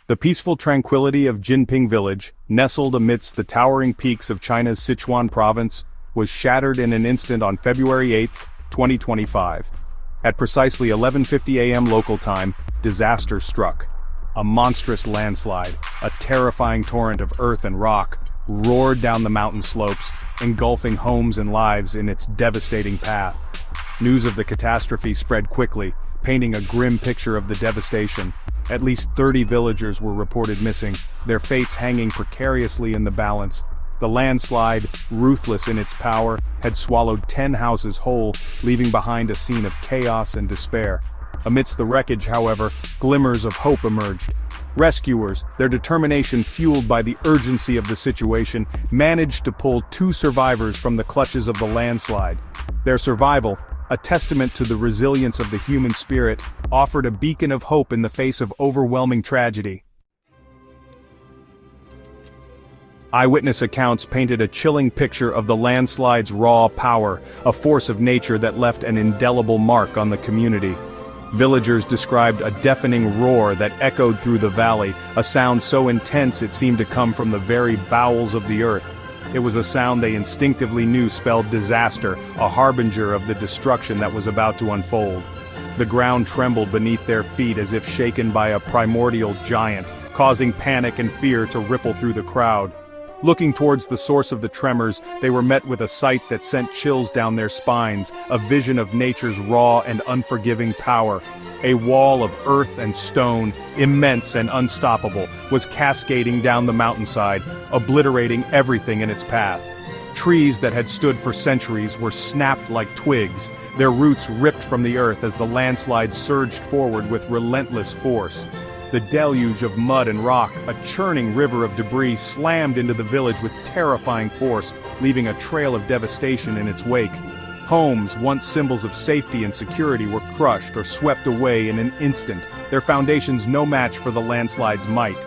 The peaceful tranquility of Jinping Village, nestled amidst the towering peaks of China's Sichuan Province, was shattered in an instant on February 8, 2025. At precisely 11:50 a.m. local time, disaster struck. A monstrous landslide, a terrifying torrent of earth and rock, roared down the mountain slopes, engulfing homes and lives in its devastating path. News of the catastrophe spread quickly, painting a grim picture of the devastation. At least 30 villagers were reported missing, their fates hanging precariously in the balance. The landslide, ruthless in its power, had swallowed 10 houses whole, leaving behind a scene of chaos and despair. Amidst the wreckage, however, glimmers of hope emerged. Rescuers, their determination fueled by the urgency of the situation, managed to pull 2 survivors from the clutches of the landslide. Their survival, a testament to the resilience of the human spirit, offered a beacon of hope in the face of overwhelming tragedy. Eyewitness accounts painted a chilling picture of the landslide's raw power, a force of nature that left an indelible mark on the community. Villagers described a deafening roar that echoed through the valley, a sound so intense it seemed to come from the very bowels of the earth. It was a sound they instinctively knew spelled disaster, a harbinger of the destruction that was about to unfold. The ground trembled beneath their feet as if shaken by a primordial giant, causing panic and fear to ripple through the crowd. Looking towards the source of the tremors, they were met with a sight that sent chills down their spines, a vision of nature's raw and unforgiving power. A wall of earth and stone, immense and unstoppable, was cascading down the mountainside, obliterating everything in its path. Trees that had stood for centuries were snapped like twigs, their roots ripped from the earth as the landslide surged forward with relentless force. The deluge of mud and rock, a churning river of debris, slammed into the village with terrifying force, leaving a trail of devastation in its wake. Homes, once symbols of safety and security, were crushed or swept away in an instant, their foundations no match for the landslide's might.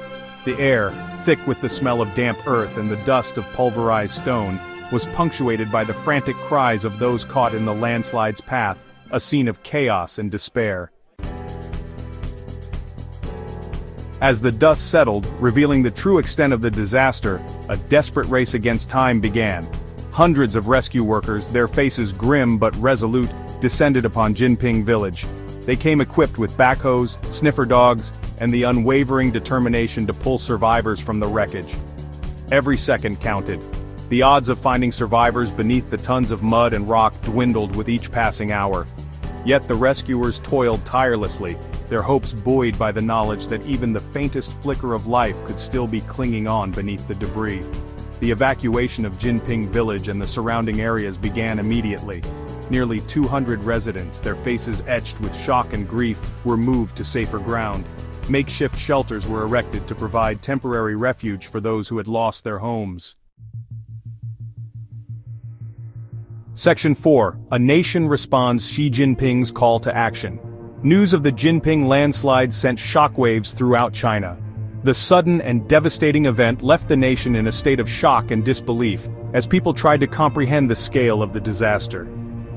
The air, thick with the smell of damp earth and the dust of pulverized stone, was punctuated by the frantic cries of those caught in the landslide's path, a scene of chaos and despair. As the dust settled, revealing the true extent of the disaster, a desperate race against time began. Hundreds of rescue workers, their faces grim but resolute, descended upon Jinping Village. They came equipped with backhoes, sniffer dogs, and the unwavering determination to pull survivors from the wreckage. Every second counted. The odds of finding survivors beneath the tons of mud and rock dwindled with each passing hour. Yet the rescuers toiled tirelessly, their hopes buoyed by the knowledge that even the faintest flicker of life could still be clinging on beneath the debris. The evacuation of Jinping Village and the surrounding areas began immediately. Nearly 200 residents, their faces etched with shock and grief, were moved to safer ground. Makeshift shelters were erected to provide temporary refuge for those who had lost their homes. Section 4. A nation responds Xi Jinping's call to action. News of the Jinping landslide sent shockwaves throughout China. The sudden and devastating event left the nation in a state of shock and disbelief, as people tried to comprehend the scale of the disaster.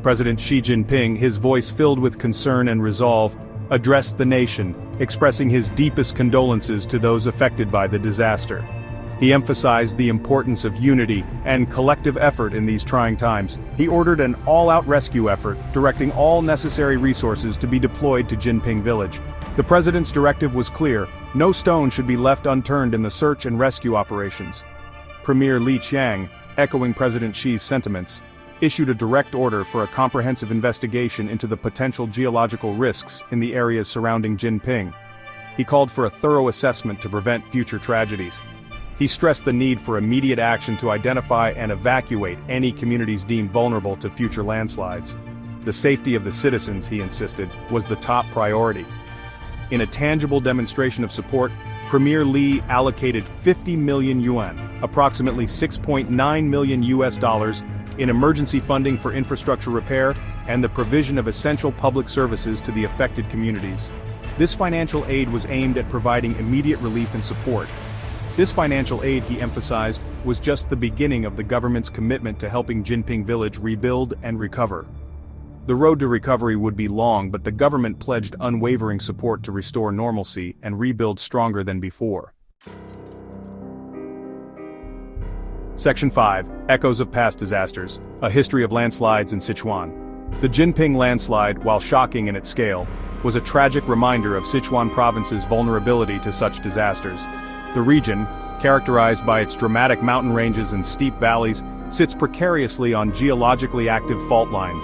President Xi Jinping, his voice filled with concern and resolve, addressed the nation, expressing his deepest condolences to those affected by the disaster. He emphasized the importance of unity and collective effort in these trying times. He ordered an all-out rescue effort, directing all necessary resources to be deployed to Jinping Village. The president's directive was clear: no stone should be left unturned in the search and rescue operations. Premier Li Qiang, echoing President Xi's sentiments, issued a direct order for a comprehensive investigation into the potential geological risks in the areas surrounding Jinping. He called for a thorough assessment to prevent future tragedies. He stressed the need for immediate action to identify and evacuate any communities deemed vulnerable to future landslides. The safety of the citizens, he insisted, was the top priority. In a tangible demonstration of support, Premier Li allocated 50 million yuan, approximately $6.9 million, in emergency funding for infrastructure repair and the provision of essential public services to the affected communities. This financial aid was aimed at providing immediate relief and support. This financial aid, he emphasized, was just the beginning of the government's commitment to helping Jinping Village rebuild and recover. The road to recovery would be long, but the government pledged unwavering support to restore normalcy and rebuild stronger than before. Section 5. Echoes of Past Disasters. A History of Landslides in Sichuan. The Jinping landslide, while shocking in its scale, was a tragic reminder of Sichuan Province's vulnerability to such disasters. The region, characterized by its dramatic mountain ranges and steep valleys, sits precariously on geologically active fault lines.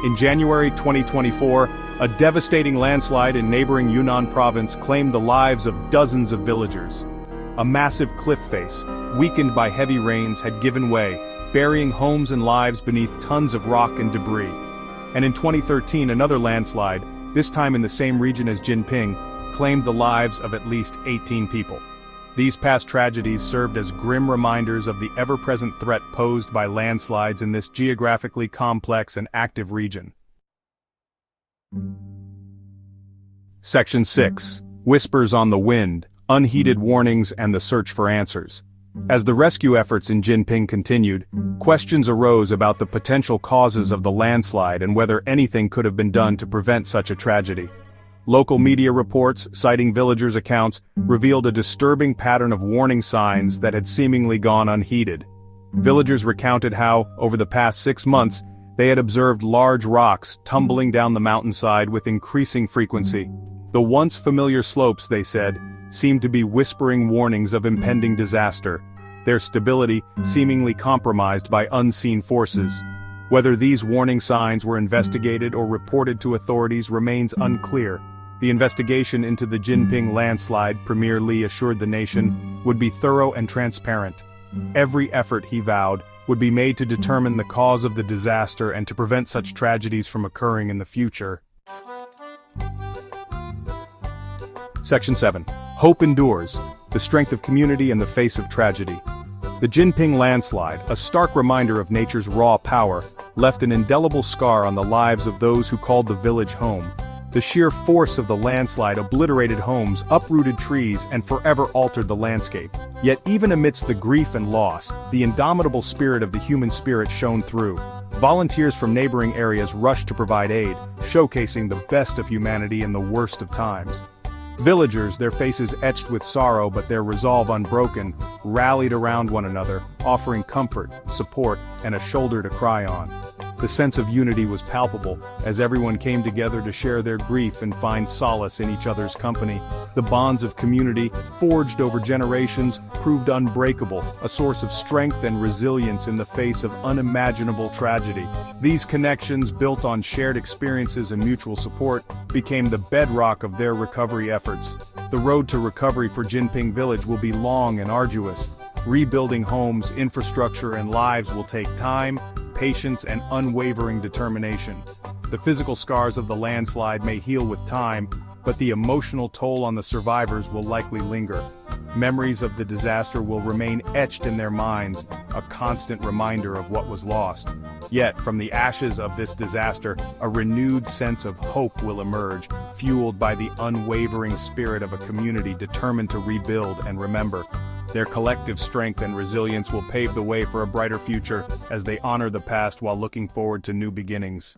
In January 2024, a devastating landslide in neighboring Yunnan Province claimed the lives of dozens of villagers. A massive cliff face, weakened by heavy rains, had given way, burying homes and lives beneath tons of rock and debris. And in 2013, another landslide, this time in the same region as Jinping, claimed the lives of at least 18 people. These past tragedies served as grim reminders of the ever-present threat posed by landslides in this geographically complex and active region. Section 6. Whispers on the Wind, Unheeded Warnings and the Search for Answers. As the rescue efforts in Jinping continued, questions arose about the potential causes of the landslide and whether anything could have been done to prevent such a tragedy. Local media reports, citing villagers' accounts, revealed a disturbing pattern of warning signs that had seemingly gone unheeded. Villagers recounted how, over the past 6 months, they had observed large rocks tumbling down the mountainside with increasing frequency. The once familiar slopes, they said, seemed to be whispering warnings of impending disaster, their stability seemingly compromised by unseen forces. Whether these warning signs were investigated or reported to authorities remains unclear. The investigation into the Jinping landslide, Premier Li assured the nation, would be thorough and transparent. Every effort, he vowed, would be made to determine the cause of the disaster and to prevent such tragedies from occurring in the future. Section 7. Hope Endures, the Strength of Community in the Face of Tragedy. The Jinping landslide, a stark reminder of nature's raw power, left an indelible scar on the lives of those who called the village home. The sheer force of the landslide obliterated homes, uprooted trees, and forever altered the landscape. Yet even amidst the grief and loss, the indomitable spirit of the human spirit shone through. Volunteers from neighboring areas rushed to provide aid, showcasing the best of humanity in the worst of times. Villagers, their faces etched with sorrow but their resolve unbroken, rallied around one another, offering comfort, support, and a shoulder to cry on. The sense of unity was palpable, as everyone came together to share their grief and find solace in each other's company. The bonds of community, forged over generations, proved unbreakable, a source of strength and resilience in the face of unimaginable tragedy. These connections, built on shared experiences and mutual support, became the bedrock of their recovery efforts. The road to recovery for Jinping Village will be long and arduous. Rebuilding homes, infrastructure, and lives will take time, patience, and unwavering determination. The physical scars of the landslide may heal with time, but the emotional toll on the survivors will likely linger. Memories of the disaster will remain etched in their minds, a constant reminder of what was lost. Yet, from the ashes of this disaster, a renewed sense of hope will emerge, fueled by the unwavering spirit of a community determined to rebuild and remember. Their collective strength and resilience will pave the way for a brighter future as they honor the past while looking forward to new beginnings.